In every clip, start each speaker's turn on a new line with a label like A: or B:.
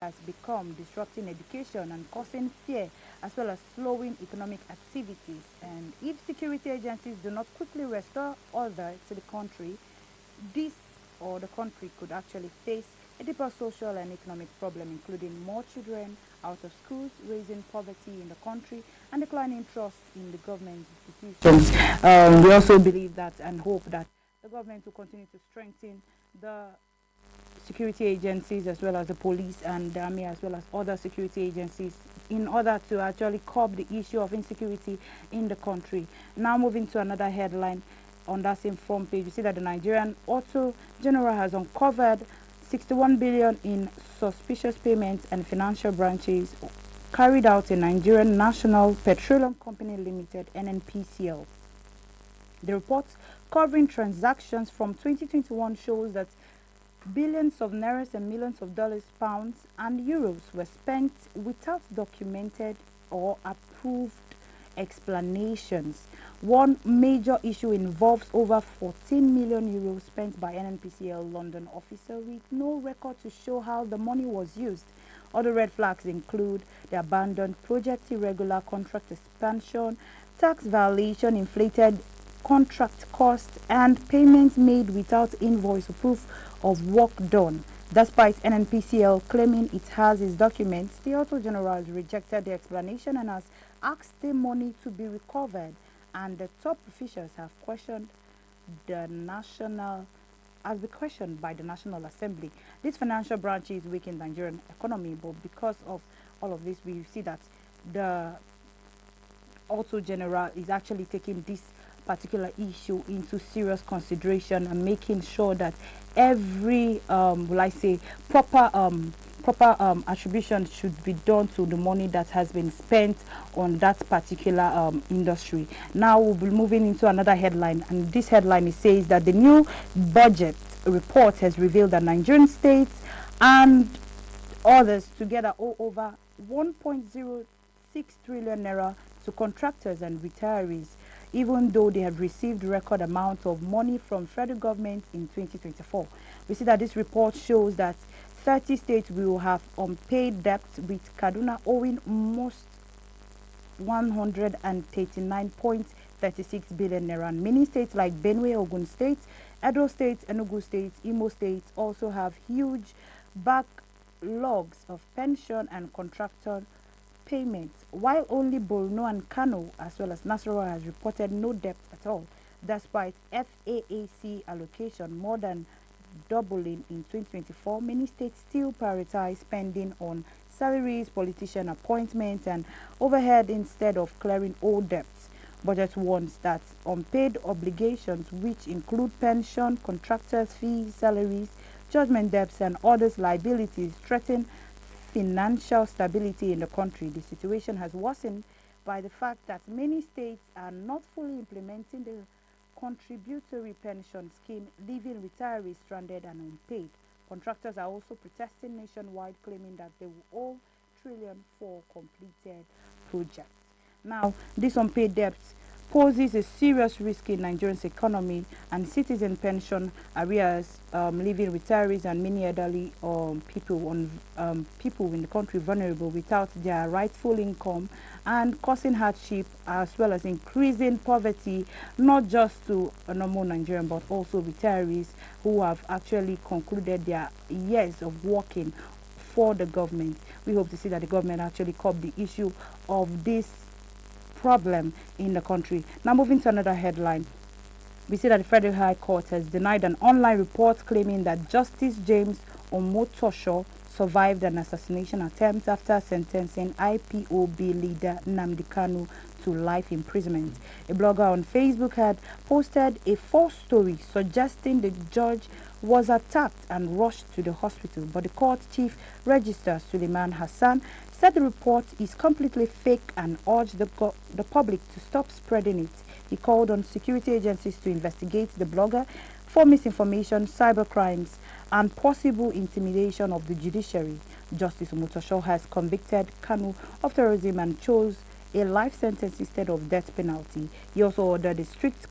A: has become, disrupting education and causing fear as well as slowing economic activities. And if security agencies do not quickly restore order to the country, this or the country could actually face a deeper social and economic problem, including more children out of schools, raising poverty in the country, and declining trust in the government institutions. We also believe that and hope that the government will continue to strengthen the security agencies as well as the police and the army as well as other security agencies in order to actually curb the issue of insecurity in the country. Now moving to another headline on that same front page, you see that the Nigerian Auto General has uncovered 61 billion in suspicious payments and financial branches carried out in Nigerian National Petroleum Company Limited (NNPCL). The report covering transactions from 2021 shows that billions of naira and millions of dollars, pounds, and euros were spent without documented or approved explanations. One major issue involves over 14 million euros spent by NNPCL London officer with no record to show how the money was used. Other red flags include the abandoned project, irregular contract expansion, tax violation, inflated contract costs, and payments made without invoice or proof of work done. Despite NNPCL claiming it has its documents, the Auto General has rejected the explanation and has asked the money to be recovered. And the top officials have questioned the national has been questioned by the National Assembly. This financial branch is weak in the Nigerian economy, but because of all of this, we see that the Auto General is actually taking this particular issue into serious consideration and making sure that every will I say proper attribution should be done to the money that has been spent on that particular industry. Now we'll be moving into another headline, and this headline says that the new budget report has revealed that Nigerian states and others together owe over 1.06 trillion naira to contractors and retirees, even though they have received record amount of money from federal government in 2024. We see that this report shows that 30 states will have unpaid debt, with Kaduna owing most 139.36 billion naira. And many states like Benue, Ogun State, Edo State, Enugu State, Imo State also have huge backlogs of pension and contractor payments, while only Borno and Kano as well as Nasarawa has reported no debt at all, despite FAAC allocation more than doubling in 2024. Many states still prioritize spending on salaries, politician appointments, and overhead instead of clearing old debts. Budget warns that unpaid obligations, which include pension, contractors' fees, salaries, judgment debts, and others liabilities, threaten financial stability in the country. The situation has worsened by the fact that many states are not fully implementing the contributory pension scheme, leaving retirees stranded and unpaid. Contractors are also protesting nationwide, claiming that they will owe trillion for completed projects. Now, this unpaid debt poses a serious risk in Nigeria's economy and citizen pension arrears, leaving retirees and many elderly people in the country vulnerable without their rightful income, and causing hardship as well as increasing poverty, not just to a normal Nigerian but also retirees who have actually concluded their years of working for the government. We hope to see that the government actually curb the issue of this problem in the country. Now moving to another headline, we see that the Federal High Court has denied an online report claiming that Justice James Omotosho survived an assassination attempt after sentencing IPOB leader Nnamdi Kanu to life imprisonment. A blogger on Facebook had posted a false story suggesting the judge was attacked and rushed to the hospital, but the court chief registrar Suleiman Hassan said the report is completely fake and urged the public to stop spreading it. He called on security agencies to investigate the blogger for misinformation, cybercrimes, and possible intimidation of the judiciary. Justice Omotosho has convicted Kanu of terrorism and chose a life sentence instead of death penalty. He also ordered a strict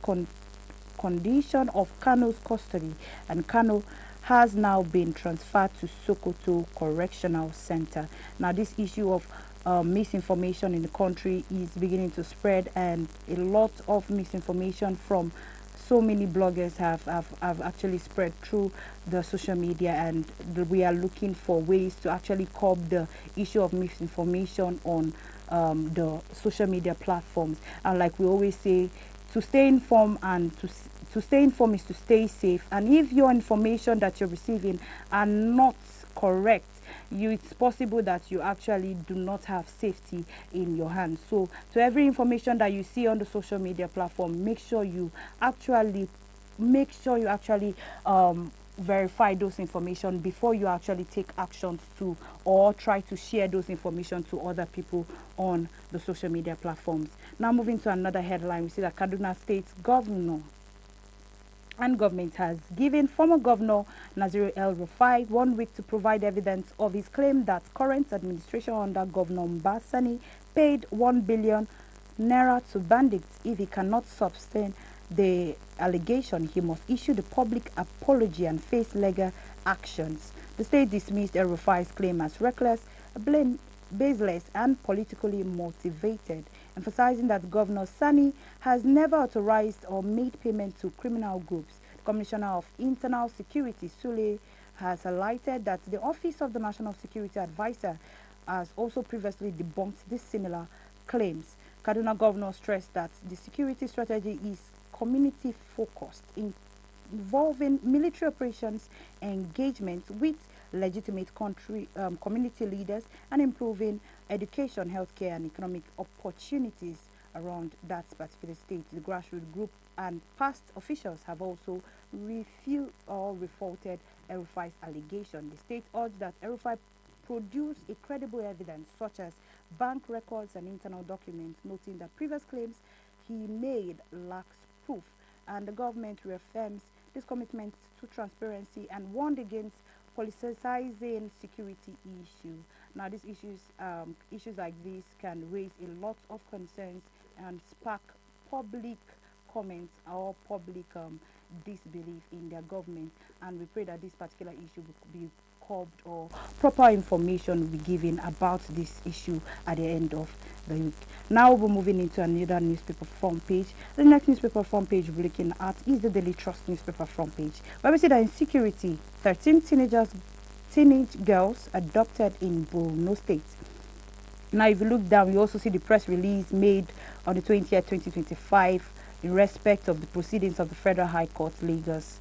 A: condition of Kanu's custody, and Kanu has now been transferred to Sokoto Correctional Center. Now, this issue of misinformation in the country is beginning to spread, and a lot of misinformation from so many bloggers have actually spread through the social media, and we are looking for ways to actually curb the issue of misinformation on the social media platforms. And like we always say, to stay informed and to stay informed is to stay safe. And if your information that you're receiving are not correct, it's possible that you actually do not have safety in your hands. So to every information that you see on the social media platform, make sure you actually verify those information before you actually take actions to or try to share those information to other people on the social media platforms. Now, moving to another headline, we see that Kaduna State government has given former Governor Naziru El-Rufai 1 week to provide evidence of his claim that current administration under Governor Mbasani paid 1 billion naira to bandits. If he cannot sustain the allegation, he must issue the public apology and face legal actions. The state dismissed El-Rufai's claim as reckless, baseless, and politically motivated, emphasizing that Governor Sani has never authorized or made payment to criminal groups. The Commissioner of Internal Security, Sule, has highlighted that the Office of the National Security Advisor has also previously debunked these similar claims. Kaduna Governor stressed that the security strategy is community-focused, involving military operations, engagement with legitimate community leaders, and improving education, healthcare, and economic opportunities around that particular state. The grassroots group and past officials have also refuted El-Rufai's allegation. The state urged that El-Rufai produce a credible evidence such as bank records and internal documents, noting that previous claims he made lacks proof. And the government reaffirms this commitment to transparency and warned against politicizing security issues. Now, these issues like this can raise a lot of concerns and spark public comments or public disbelief in their government. And we pray that this particular issue will be curbed or proper information will be given about this issue at the end of the week. Now we're moving into another newspaper front page. The next newspaper front page we're looking at is the Daily Trust newspaper front page, where we see that insecurity, 13 teenage girls adopted in Borno State. Now, if you look down, you also see the press release made on the 20th, 2025, in respect of the proceedings of the Federal High Court, Lagos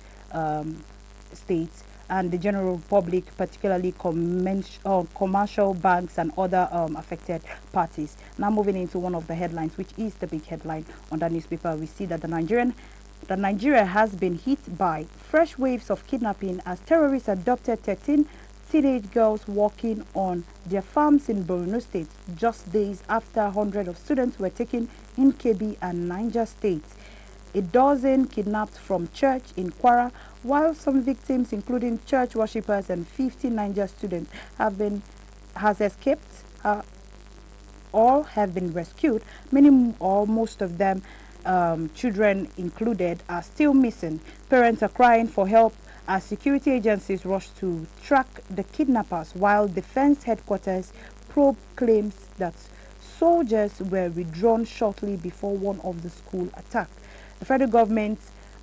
A: State, and the general public, particularly commercial banks and other affected parties. Now, moving into one of the headlines, which is the big headline on the newspaper, we see that Nigeria has been hit by fresh waves of kidnapping as terrorists adopted 13 teenage girls working on their farms in Borno State, just days after hundreds of students were taken in Kebbi and Niger states. A dozen kidnapped from church in Kwara, while some victims, including church worshippers and 50 Niger students, has escaped or have been rescued. Many or most of them, children included, are still missing. Parents are crying for help as security agencies rush to track the kidnappers, while defense headquarters probe claims that soldiers were withdrawn shortly before one of the school attacked. The federal government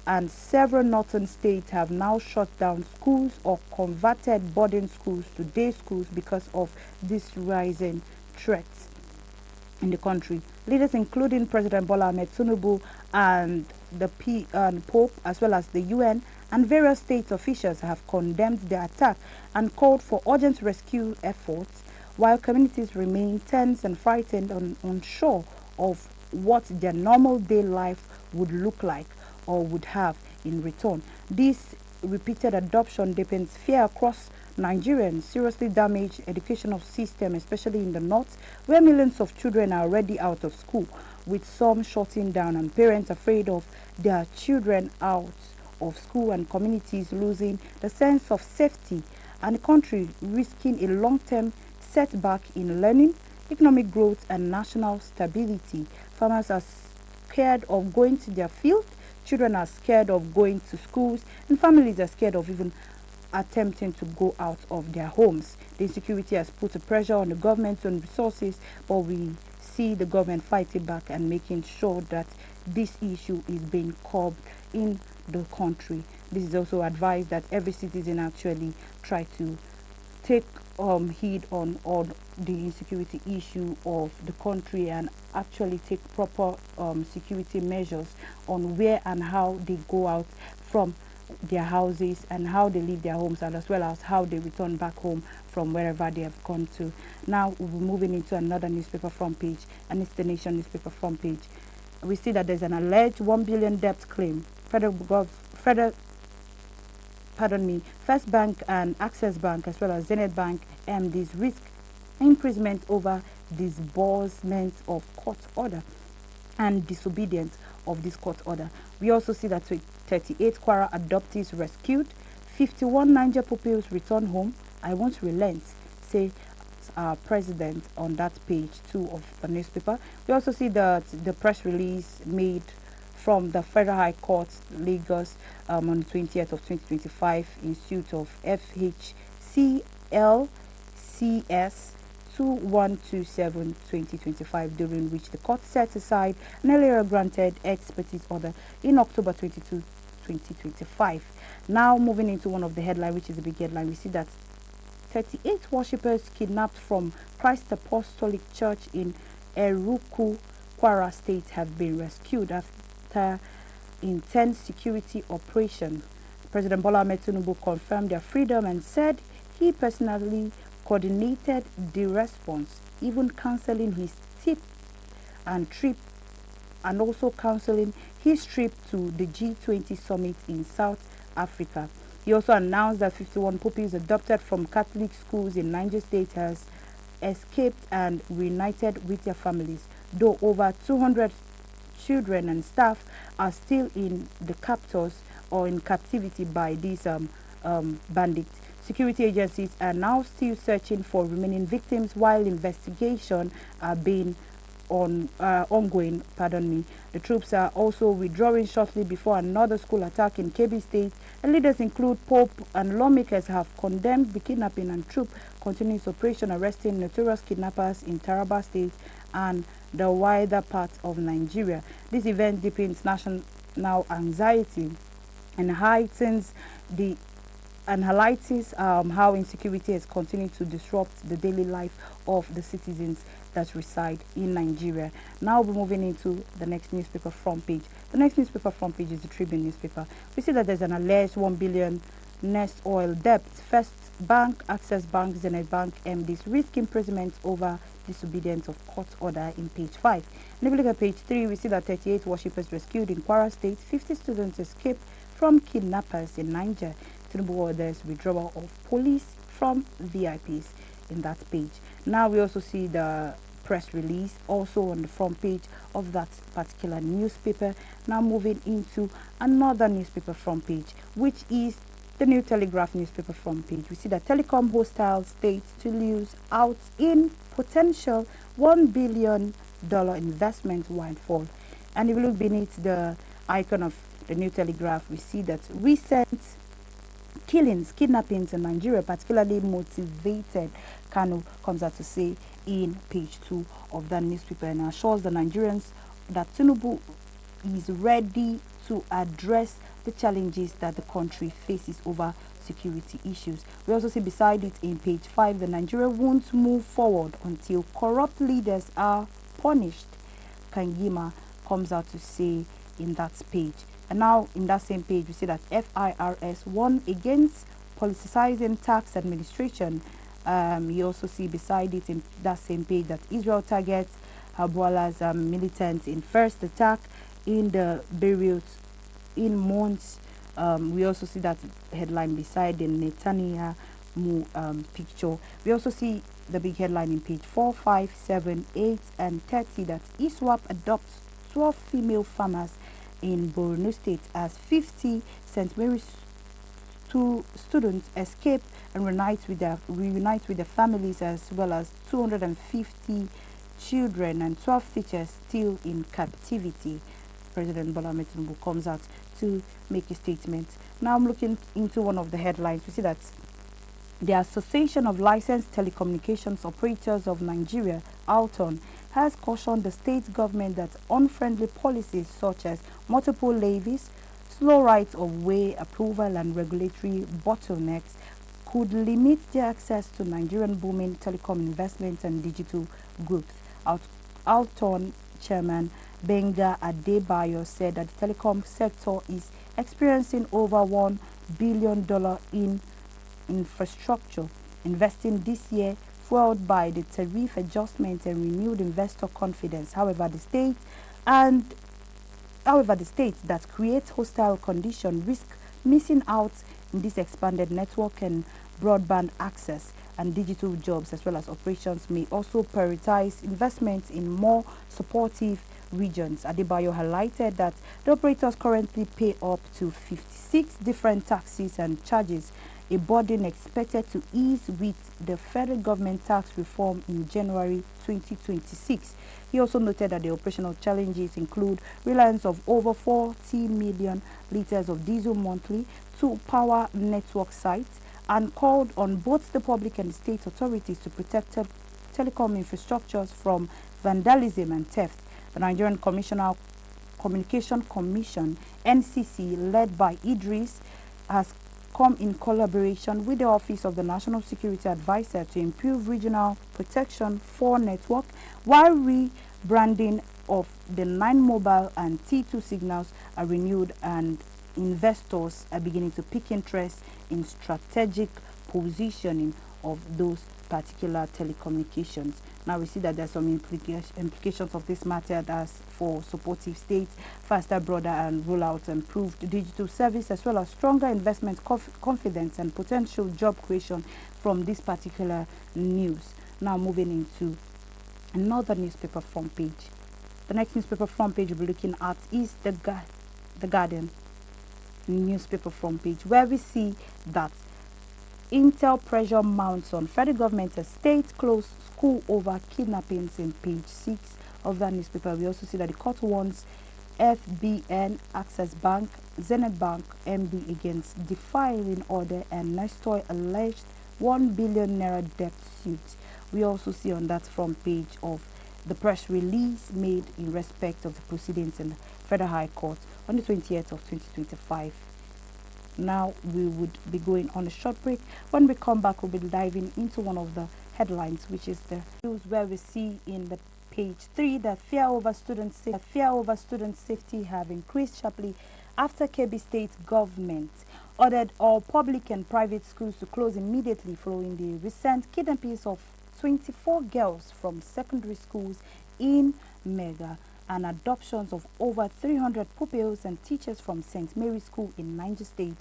A: and several northern states have now shut down schools or converted boarding schools to day schools because of these rising threats in the country. Leaders including President Bola Ahmed Tinubu and the Pope, as well as the UN and various state officials, have condemned the attack and called for urgent rescue efforts, while communities remain tense and frightened and unsure of what their normal day life would look like or would have in return. This repeated adoption deepens fear across Nigeria and seriously damage educational system, especially in the north, where millions of children are already out of school, with some shutting down and parents afraid of their children out of school and communities losing the sense of safety, and the country risking a long-term setback in learning, economic growth, and national stability. Farmers are scared of going to their field, children are scared of going to schools, and families are scared of even attempting to go out of their homes. The insecurity has put a pressure on the government on resources, but we see the government fighting back and making sure that this issue is being curbed in the country. This is also advised that every citizen actually try to take heed on the insecurity issue of the country and actually take proper security measures on where and how they go out from their houses and how they leave their homes, and as well as how they return back home from wherever they have gone to. Now we'll be moving into another newspaper front page, and it's the Nation newspaper front page. We see that there's an alleged 1 billion debt claim. First Bank and Access Bank, as well as Zenith Bank, MDs risk imprisonment over disbursement of court order and disobedience of this court order. We also see that 38 Kwara adoptees rescued, 51 Niger pupils return home. I won't relent, say president on that page 2 of the newspaper. We also see that the press release made from the Federal High Court, Lagos, on the 20th of 2025 in suit of FHCLCS 2127-2025, during which the court set aside an earlier granted expertise order in October 22, 2025. Now moving into one of the headlines, which is the big headline, we see that 38 worshippers kidnapped from Christ Apostolic Church in Eruku, Kwara State have been rescued after intense security operation. President Bola Ahmed Tinubu confirmed their freedom and said he personally coordinated the response, even cancelling his trip and also cancelling his trip to the G20 summit in South Africa. He also announced that 51 pupils adopted from Catholic schools in Niger State has escaped and reunited with their families, though over 200 children and staff are still in the captors or in captivity by these bandits. Security agencies are now still searching for remaining victims while investigation are being ongoing. The troops are also withdrawing shortly before another school attack in Kebbi State, and leaders include Pope and lawmakers have condemned the kidnapping and troop continues operation arresting notorious kidnappers in Taraba State and the wider part of Nigeria. This event deepens national anxiety and highlights how insecurity has continued to disrupt the daily life of the citizens that reside in Nigeria. Now we're moving into the next newspaper front page. The next newspaper front page is the Tribune newspaper. We see that there's an alleged 1 billion Nest oil debt. First Bank, Access Bank, Zenith Bank, MDs risk imprisonment over disobedience of court order in page 5. And if we look at page 3, we see that 38 worshippers rescued in Kwara State, 50 students escaped from kidnappers in Niger. Tinubu orders withdrawal of police from VIPs in that page. Now we also see the press release also on the front page of that particular newspaper. Now moving into another newspaper front page, which is the New Telegraph newspaper front page. We see that telecom hostile states to lose out in potential $1 billion investment windfall. And if you look beneath the icon of the New Telegraph, we see that recent kidnappings in Nigeria, particularly motivated, Kano comes out to say in page 2 of that newspaper, and assures the Nigerians that Tinubu is ready to address the challenges that the country faces over security issues. We also see beside it in page 5, the Nigeria won't move forward until corrupt leaders are punished, Kangima comes out to say in that page. And now in that same page, we see that FIRS won against politicizing tax administration. You also see beside it in that same page that Israel targets Hezbollah's militants in first attack in the Beirut in months. We also see that headline beside the Netanyahu picture. We also see the big headline in page 4, 5, 7, 8, and 30 that ISWAP adopts 12 female farmers in Borno State as 50 St. Mary's students escape and reunite with their families, as well as 250 children and 12 teachers still in captivity. President Bola Ahmed Tinubu comes out to make a statement. Now I'm looking into one of the headlines. We see that the Association of Licensed Telecommunications Operators of Nigeria, ALTON, has cautioned the state government that unfriendly policies such as multiple levies, slow rights of way approval and regulatory bottlenecks could limit their access to Nigerian booming telecom investments and digital growth. ALTON Chairman Benga Adebayo said that the telecom sector is experiencing over $1 billion in infrastructure investing this year, fueled by the tariff adjustment and renewed investor confidence. And However, the states that create hostile conditions risk missing out in this expanded network, and broadband access and digital jobs as well as operations may also prioritize investments in more supportive regions. Adebayo highlighted that the operators currently pay up to 56 different taxes and charges, a burden expected to ease with the federal government tax reform in January 2026. He also noted that the operational challenges include reliance of over 40 million liters of diesel monthly to power network sites, and called on both the public and state authorities to protect telecom infrastructures from vandalism and theft. The Nigerian Communication Commission (NCC), led by Idris, has come in collaboration with the Office of the National Security Advisor to improve regional protection for network, while rebranding of the 9 mobile and T2 signals are renewed, and investors are beginning to pick interest in strategic positioning of those particular telecommunications. Now we see that there's some implications of this matter as for supportive states, faster, broader and rollout improved digital service, as well as stronger investment confidence and potential job creation from this particular news. Now moving into another newspaper front page. The next newspaper front page we'll be looking at is the Guardian newspaper front page, where we see that Intel pressure mounts on federal government as state close school over kidnappings in page 6 of that newspaper. We also see that the court warns FBN, Access Bank, Zenith Bank, MD against defiling order, and Nestor alleged 1 billion naira debt suit. We also see on that front page of the press release made in respect of the proceedings in the Federal High Court on the 20th of 2025. Now we would be going on a short break. When we come back, we'll be diving into one of the headlines, which is the news where we see in the page 3 that fear over student safety have increased sharply after Kebbi State government ordered all public and private schools to close immediately following the recent kidnappings of 24 girls from secondary schools in Mega, and adoptions of over 300 pupils and teachers from St. Mary's School in Niger State,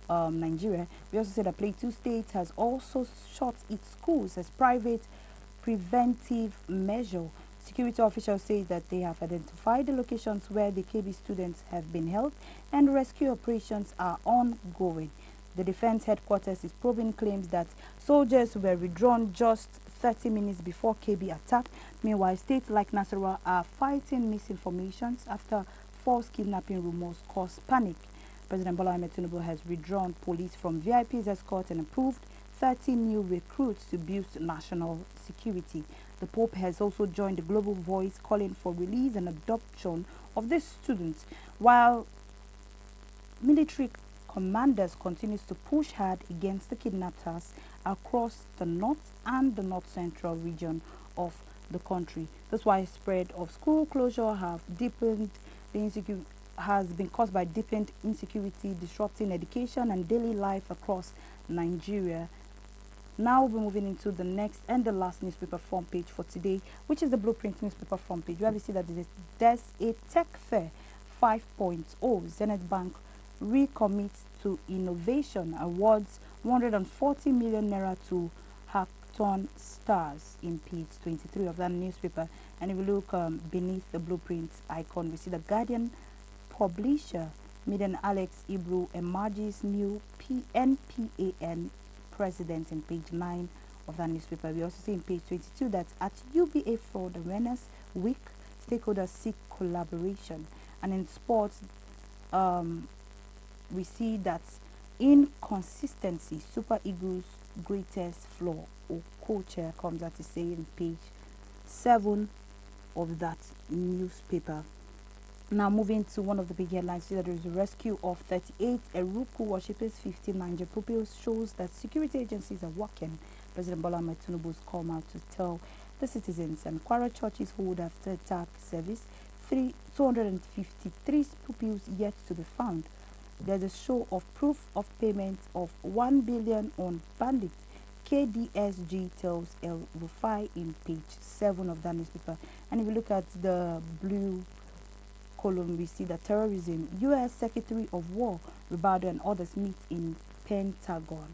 A: Nigeria. We also said that Plateau State has also shut its schools as private preventive measure. Security officials say that they have identified the locations where the KB students have been held, and rescue operations are ongoing. The defense headquarters is probing claims that soldiers were withdrawn just 30 minutes before KB attack. Meanwhile, states like Nasarawa are fighting misinformation after false kidnapping rumors cause panic. President Bola Ahmed Tinubu has withdrawn police from VIP's escort and approved 30 new recruits to boost national security. The Pope has also joined the Global Voice calling for release and adoption of these students, while military commanders continues to push hard against the kidnappers across the north and the north-central region of the country. This widespread of school closure has been caused by deepened insecurity, disrupting education and daily life across Nigeria. Now we're moving into the next and the last newspaper front page for today, which is the Blueprint newspaper front page, where we see that there's a Tech Fair 5.0. Zenith Bank recommits to innovation, awards 140 million naira to hackathon stars in page 23 of that newspaper. And if you look beneath the Blueprint icon, we see the Guardian publisher Maiden Alex Ibru emerges new NPAN president in page 9 of that newspaper. We also see in page 22 that at UBA Fraud Awareness Week, stakeholders seek collaboration. And in sports, we see that inconsistency, Super Eagles' greatest flaw, or co-chair comes out to say in page 7 of that newspaper. Now moving to one of the big headlines, see that there is a rescue of 38 Eruku worshippers, 15 Niger pupils, shows that security agencies are working. President Bola Ahmed Tinubu's come out to tell the citizens, and Kwara churches hold after attack service, 253 pupils yet to be found. There's a show of proof of payment of 1 billion on bandit. KDSG tells El Rufai in page 7 of that newspaper. And if you look at the blue column, we see that terrorism, U.S. Secretary of War, Ribado and others meet in Pentagon.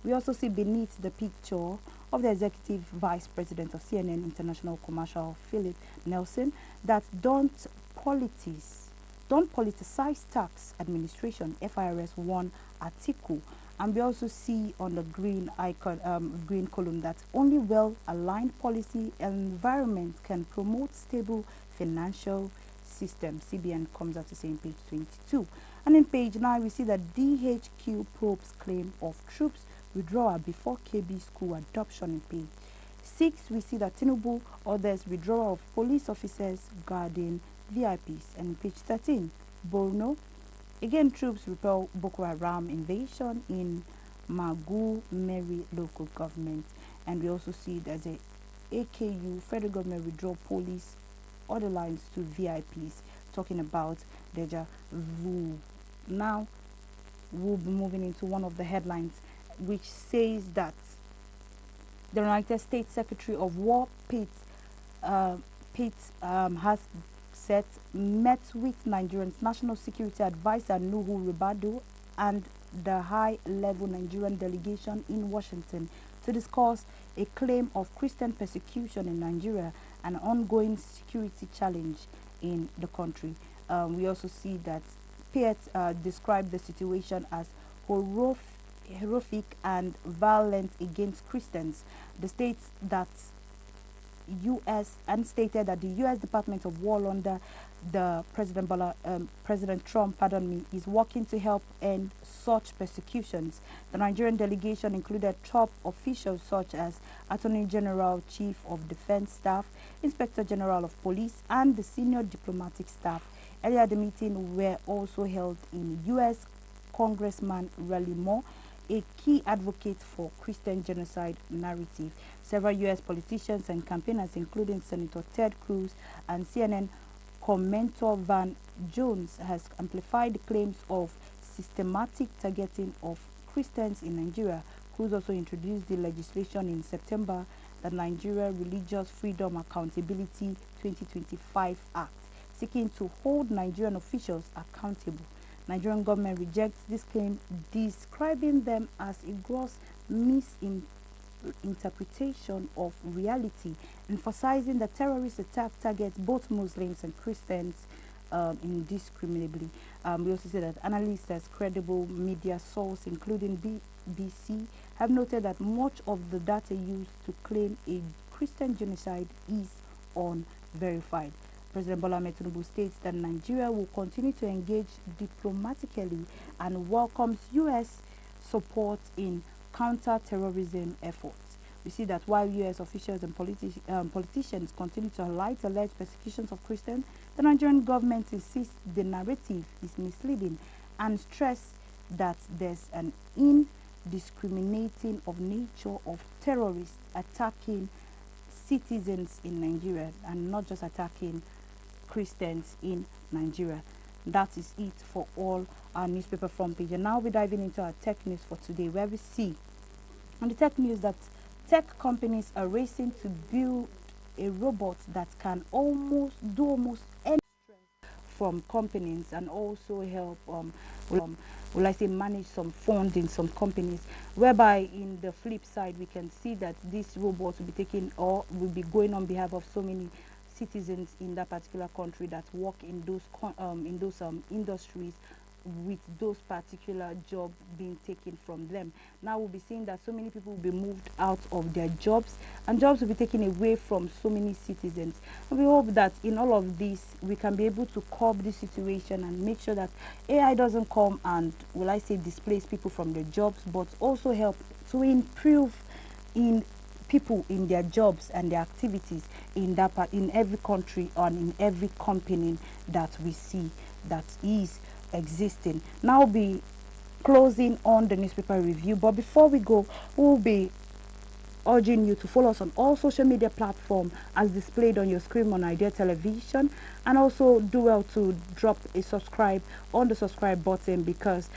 A: We also see beneath the picture of the Executive Vice President of CNN International Commercial, Philip Nelson, that don't politicize tax administration, FIRS 1 article. And we also see on the green icon, green column, that only well-aligned policy and environment can promote stable financial system. CBN comes out to say in page 22. And in page 9, we see that DHQ probes claim of troops withdrawal before KB school adoption. In page 6, we see that Tinubu orders withdrawal of police officers guarding VIPs. And in page 13, Borno, again troops repel Boko Haram invasion in Magu Mary local government. And we also see there's a AKU, federal government withdraw police order lines to VIPs, talking about deja vu. Now we'll be moving into one of the headlines, which says that the United States Secretary of War Pete has met with Nigeria's National Security Advisor Nuhu Ribadu and the high-level Nigerian delegation in Washington to discuss a claim of Christian persecution in Nigeria and ongoing security challenge in the country. We also see that Piet described the situation as horrific and violent against Christians. The states that stated that the U.S. Department of War under the President Trump, is working to help end such persecutions. The Nigerian delegation included top officials such as Attorney General, Chief of Defense Staff, Inspector General of Police, and the senior diplomatic staff. Earlier, the meeting were also held in U.S. Congressman Raleigh Moore, a key advocate for Christian genocide narrative. Several U.S. politicians and campaigners, including Senator Ted Cruz and CNN commentator Van Jones, has amplified the claims of systematic targeting of Christians in Nigeria. Cruz also introduced the legislation in September, the Nigeria Religious Freedom Accountability 2025 Act, seeking to hold Nigerian officials accountable. Nigerian government rejects this claim, describing them as a gross misinterpretation of reality, emphasizing that terrorist attack targets both Muslims and Christians indiscriminately. We also say that analysts as credible media source, including BBC, have noted that much of the data used to claim a Christian genocide is unverified. President Bola Ahmed Tinubu states that Nigeria will continue to engage diplomatically and welcomes U.S. support in counter-terrorism efforts. We see that while U.S. officials and politicians continue to highlight alleged persecutions of Christians, the Nigerian government insists the narrative is misleading and stress that there's an indiscriminating of nature of terrorists attacking citizens in Nigeria and not just attacking Christians in Nigeria. That is it for all our newspaper front page. And now we're diving into our tech news for today, where we see on the tech news that tech companies are racing to build a robot that can do almost any from companies, and also help will I say manage some funds in some companies, whereby in the flip side we can see that this robot will be taking or will be going on behalf of so many citizens in that particular country that work in those industries, with those particular jobs being taken from them. Now we'll be seeing that so many people will be moved out of their jobs, and jobs will be taken away from so many citizens. And we hope that in all of this we can be able to curb this situation and make sure that AI doesn't come and, will I say, displace people from their jobs, but also help to improve in people in their jobs and their activities in that part, in every country and in every company that we see that is existing. Now we'll be closing on the newspaper review, but before we go, we'll be urging you to follow us on all social media platforms as displayed on your screen on Idea Television, and also do well to drop a subscribe on the subscribe button, because